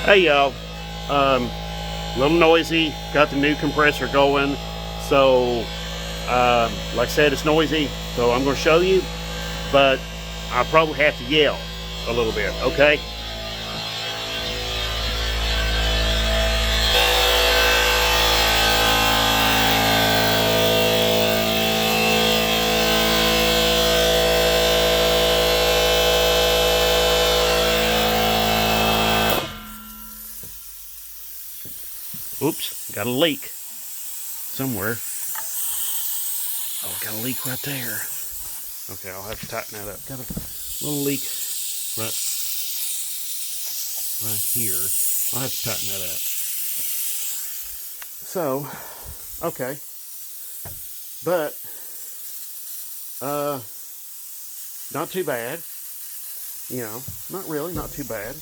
Hey y'all, a little noisy. Got the new compressor going, so like I said, it's noisy. So I'm going to show you, but I'll probably have to yell a little bit. Okay. Oops, got a leak somewhere. Oh, got a leak right there. Okay, I'll have to tighten that up. Got a little leak right here. I'll have to tighten that up. So, okay, but uh, not too bad. You know, not really, not too bad.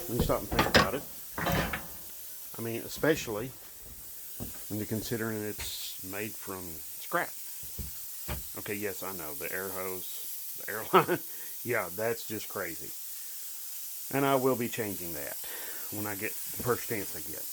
When you stop and think about it. I mean, especially when you're considering it's made from scrap. Okay, yes, I know the air hose, the airline. Yeah, that's just crazy. And I will be changing that when I get the first chance I get.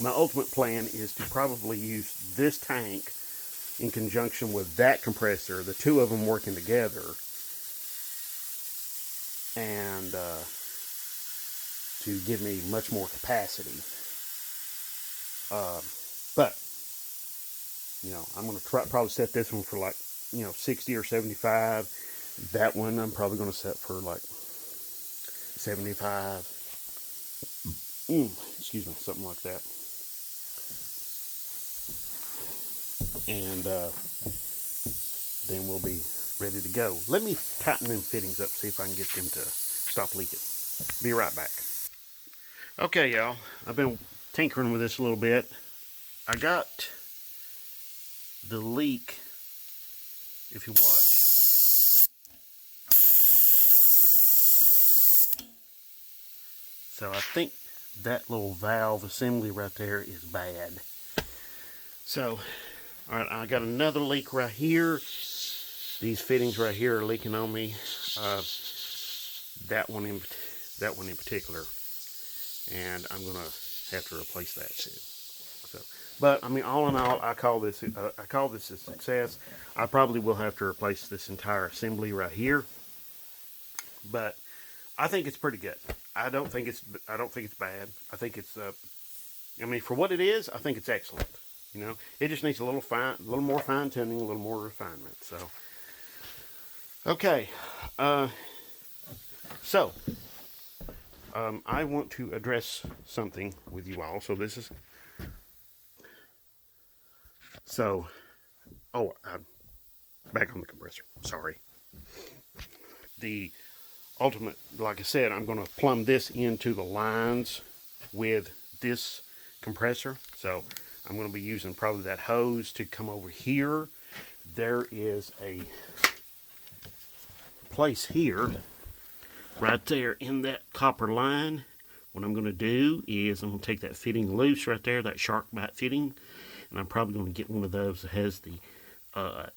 My ultimate plan is to probably use this tank in conjunction with that compressor, the two of them working together, and to give me much more capacity. But you know, I'm going to probably set this one for like 60 or 75. That one I'm probably going to set for like 75. Excuse me, something like that. And then we'll be ready to go. Let me tighten them fittings up, see if I can get them to stop leaking. Be right back. Okay, y'all. I've been tinkering with this a little bit. I got the leak, if you watch. So I think that little valve assembly right there is bad. So, all right, I got another leak right here. These fittings right here are leaking on me. That one in particular, and I'm gonna have to replace that too. So, but I mean, all in all, I call this a success. I probably will have to replace this entire assembly right here, but I think it's pretty good. I don't think it's bad. I think it's I mean, for what it is, I think it's excellent. You know, it just needs a little more fine tuning, a little more refinement. So, okay, so I want to address something with you all. So I'm back on the compressor. Sorry. The ultimate, like I said, I'm going to plumb this into the lines with this compressor. So I'm going to be using probably that hose to come over here. There is a place here, right there in that copper line. What I'm going to do is I'm going to take that fitting loose right there, that shark bite fitting, and I'm probably going to get one of those that has the a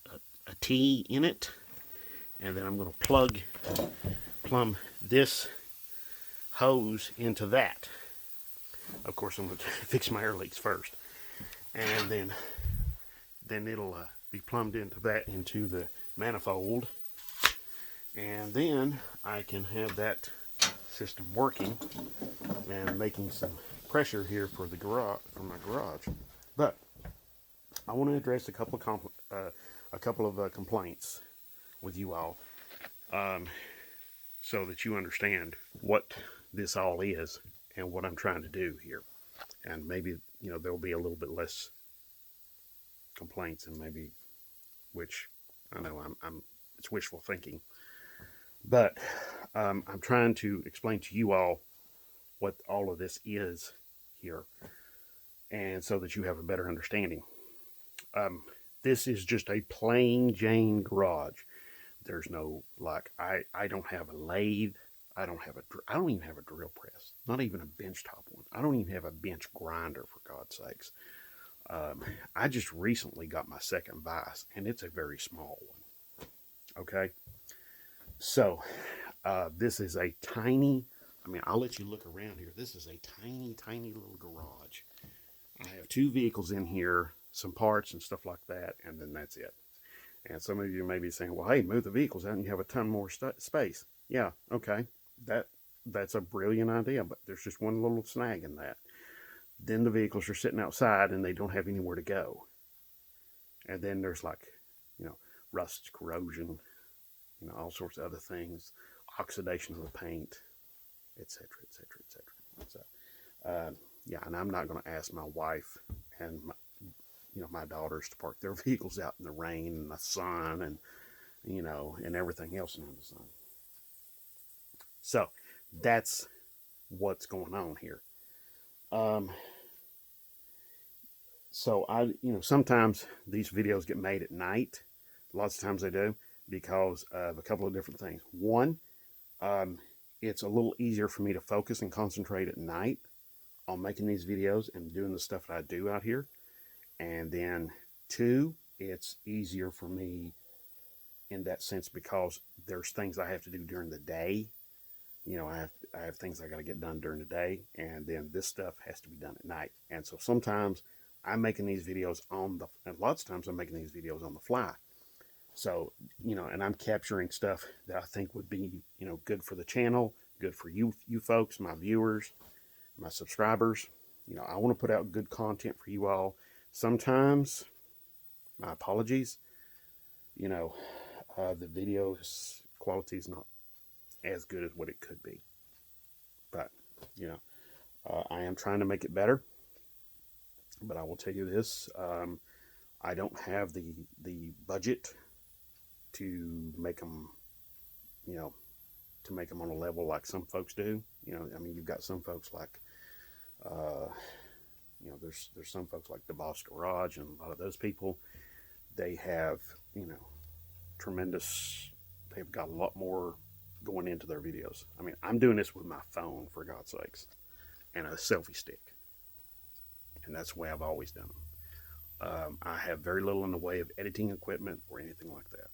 T in it, and then I'm going to plumb this hose into that. Of course, I'm going to fix my air leaks first, and then it'll be plumbed into the manifold, and then I can have that system working and making some pressure here for the garage, for my garage. But I want to address a couple of complaints with you all, so that you understand what this all is and what I'm trying to do here, and maybe there will be a little bit less complaints, and maybe, which I know I'm it's wishful thinking, but I'm trying to explain to you all what all of this is here, and so that you have a better understanding. This is just a plain Jane garage. There's no, like, I don't have a lathe. I don't even have a drill press. Not even a bench top one. I don't even have a bench grinder, for God's sakes. I just recently got my second vise, and it's a very small one. Okay, so this is a tiny I mean, I'll let you look around here. This is a tiny, tiny little garage. I have 2 vehicles in here, some parts and stuff like that, and then that's it. And some of you may be saying, well, hey, move the vehicles out and you have a ton more space. Yeah, okay. That that's a brilliant idea, but there's just one little snag in that. Then the vehicles are sitting outside and they don't have anywhere to go. And then there's like, rust, corrosion, all sorts of other things, oxidation of the paint, etc., etc., etc. So, yeah, and I'm not going to ask my wife and my daughters to park their vehicles out in the rain and the sun and and everything else in the sun. So that's what's going on here. Um, so sometimes these videos get made at night. Lots of times they do because of a couple of different things. One, it's a little easier for me to focus and concentrate at night on making these videos and doing the stuff that I do out here. And then 2, it's easier for me in that sense because there's things I have to do during the day. I have things I got to get done during the day, and then this stuff has to be done at night. And so sometimes I'm making these videos and lots of times I'm making these videos on the fly. So, and I'm capturing stuff that I think would be, good for the channel, good for you folks, my viewers, my subscribers. I want to put out good content for you all. Sometimes, my apologies, the video quality is not as good as what it could be. But, I am trying to make it better. But I will tell you this, I don't have the budget to make them, to make them on a level like some folks do. I mean, you've got some folks like, there's some folks like the Boss Garage, and a lot of those people, they have, tremendous, they've got a lot more going into their videos. I mean, I'm doing this with my phone, for God's sakes, and a selfie stick. And that's the way I've always done them. I have very little in the way of editing equipment or anything like that.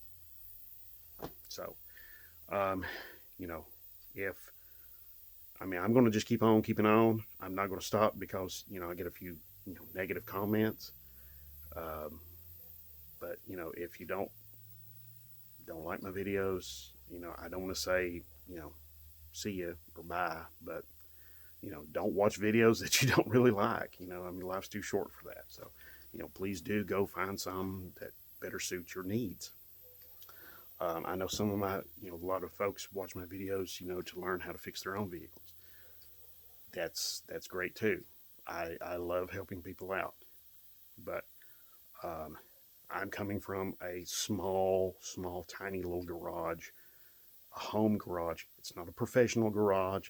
So, if I'm going to just keep on keeping on. I'm not going to stop because I get a few negative comments. But if you don't like my videos, I don't want to say see you or bye, but don't watch videos that you don't really like. I mean, life's too short for that. So, please do go find some that better suits your needs. I know some of my, a lot of folks watch my videos, to learn how to fix their own vehicles. That's great too. I love helping people out, but I'm coming from a small, tiny little garage, a home garage. It's not a professional garage.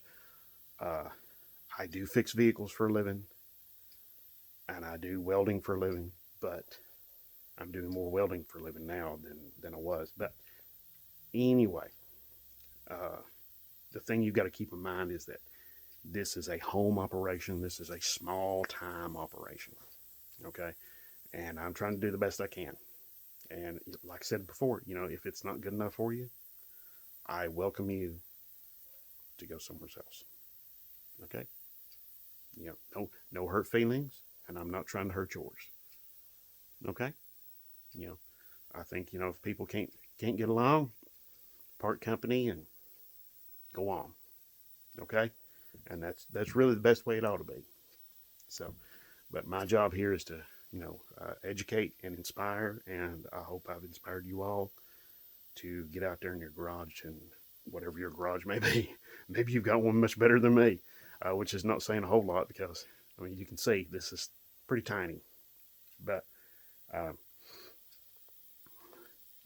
I do fix vehicles for a living, and I do welding for a living, but I'm doing more welding for a living now than I was. But anyway, the thing you've got to keep in mind is that this is a home operation. This is a small time operation. Okay. And I'm trying to do the best I can. And like I said before, if it's not good enough for you, I welcome you to go somewhere else. Okay. No hurt feelings, and I'm not trying to hurt yours. Okay. I think, if people can't get along, part company and go on. Okay. And that's really the best way it ought to be. So, but my job here is to, educate and inspire, and I hope I've inspired you all to get out there in your garage, and whatever your garage may be. Maybe you've got one much better than me, which is not saying a whole lot because, I mean, you can see this is pretty tiny. But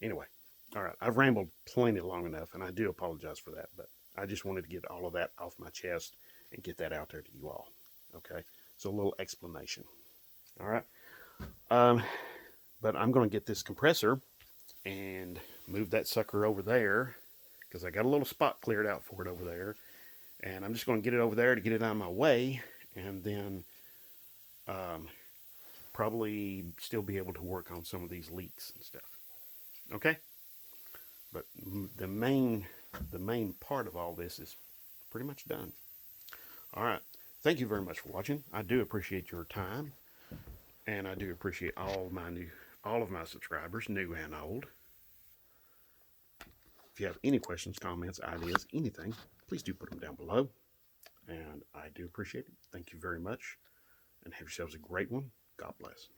anyway, all right, I've rambled plenty long enough, and I do apologize for that, but I just wanted to get all of that off my chest and get that out there to you all. Okay, so a little explanation. All right, but I'm going to get this compressor and move that sucker over there because I got a little spot cleared out for it over there, and I'm just going to get it over there to get it out of my way, and then probably still be able to work on some of these leaks and stuff. Okay, but the main part of all this is pretty much done. All right. Thank you very much for watching. I do appreciate your time, and I do appreciate all of my subscribers, new and old. If you have any questions, comments, ideas, anything, please do put them down below. And I do appreciate it. Thank you very much, and have yourselves a great one. God bless.